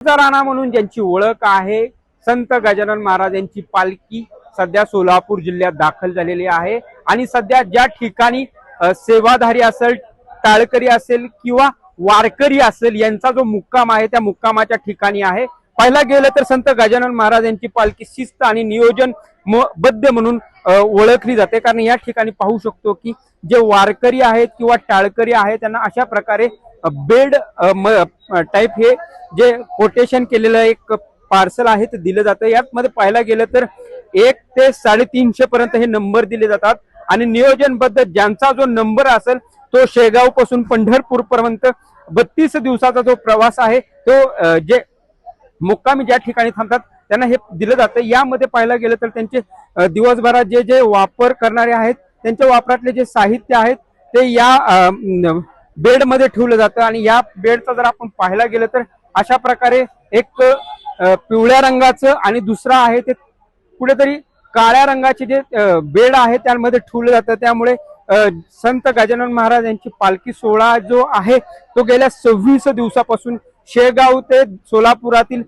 राणा म्हणून ज्यांची ओळख आहे, संत गजानन महाराज यांची पालखी सध्या सोलापूर जिल्ह्यात दाखल झालेली आहे। आणि सध्या ज्या ठिकाणी सेवाधारी असेल, टाळकरी असेल किंवा वारकरी असेल यांचा जो मुक्काम आहे त्या मुक्कामाच्या ठिकाणी आहे। पहिला गेलं तर संत गजानन महाराज यांची पालखी शिस्त आणि नियोजन बद्ध म्हणून ओळखली जाते, कारण या ठिकाणी पाहू शकतो की जे वारकरी आहेत किंवा टाळकरी आहेत त्यांना अशा प्रकारे बेड टाइप हे जे कोटेशन केलेलं एक पार्सल आहे ते दिलं जातं। यामध्ये पाहायला गेलं तर 1 ते 350 पर्यंत हे नंबर दिले जातात आणि नियोजनबद्ध ज्यांचा जो नंबर असेल तो शेगाव पासून पंढरपूर पर्यंत 32 दिवसाचा जो प्रवास आहे तो जे मुक्कामी ज्या ठिकाणी थांबतात त्यांना हे दिलं जातं। यामध्ये पाहायला गेलं तर त्यांचे दिवसभरात जे जे वापर करणारे आहेत त्यांच्या वापरातले जे साहित्य आहेत ते या बेडमध्ये ठेवलं जातं। आणि या बेडचा जर आपण पाहायला गेलं तर अशा प्रकारे एक पिवळ्या रंगाचं आणि दुसरा आहे ते कुठेतरी काळ्या रंगाचे जे बेड आहे त्यामध्ये ठेवलं जातं। त्यामुळे संत गजानन महाराज यांची पालखी सोहळा जो आहे तो गेल्या 26 दिवसापासून शेगाव ते सोलापुरातील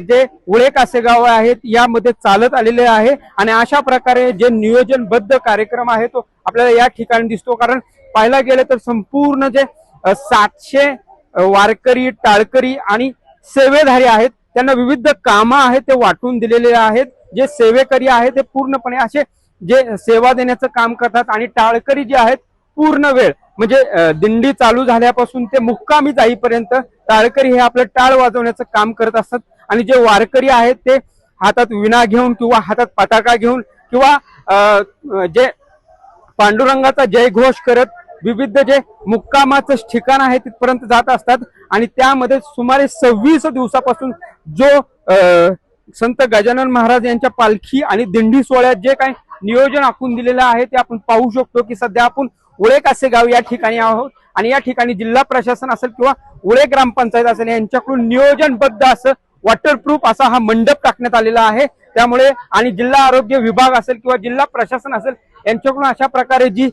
जे उळे कासेगाव आहेत यामध्ये चालत आलेले आहे। आणि अशा प्रकारे जे नियोजनबद्ध कार्यक्रम आहे तो आपल्याला या ठिकाणी दिसतो, कारण पाहायला गेलं तर संपूर्ण जे 700 वारकरी, टाळकरी आणि सेवेधारी आहेत त्यांना विविध कामं आहेत ते वाटून दिलेले आहेत। जे सेवेकरी आहेत ते पूर्णपणे असे जे सेवा देण्याचं काम करतात आणि टाळकरी जे आहेत पूर्ण वेळ म्हणजे दिंडी चालू झाल्यापासून ते मुक्कामी जाईपर्यंत टाळकरी हे आपलं टाळ वाजवण्याचं काम करत असतात। आणि जे वारकरी आहेत ते हातात विणा घेऊन किंवा हातात पताका घेऊन किंवा जे पांडुरंगाचा जयघोष करत विविध जे मुक्कामाचं ठिकाण आहे तिथपर्यंत जात असतात। आणि त्यामध्ये सुमारे 26 दिवसापासून जो संत गजानन महाराज यांच्या पालखी आणि दिंडी सोहळ्यात जे काही नियोजन आखून दिलेलं आहे ते आपण पाहू शकतो की सध्या आपण उळे कासेगाव या ठिकाणी आहोत आणि या ठिकाणी जिल्हा प्रशासन असेल किंवा उळे ग्रामपंचायत असेल यांच्याकडून नियोजनबद्ध असं वॉटरप्रूफ असा हा मंडप टाकण्यात आलेला आहे। त्यामुळे आणि जिल्हा आरोग्य विभाग असेल किंवा जिल्हा प्रशासन असेल यांच्याकडून अशा प्रकारे जी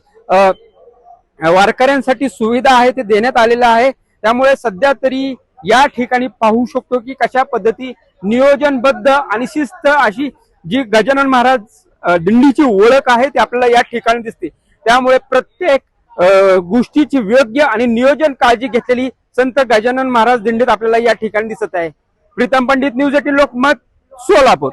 वारकऱ्यांसाठी सुविधा आहे ते देण्यात आलेलं आहे। त्यामुळे सध्या तरी या ठिकाणी पाहू शकतो की कशा पद्धती नियोजनबद्ध आणि शिस्त अशी जी गजानन महाराज दिंडीची ओळख आहे ती आपल्याला या ठिकाणी दिसते। त्यामुळे प्रत्येक गोष्टीची योग्य आणि नियोजन काळजी घेतलेली संत गजानन महाराज दिंडीत आपल्याला या ठिकाणी दिसत आहे। प्रीतम पंडित, न्यूज 18 लोकमत, सोलापूर।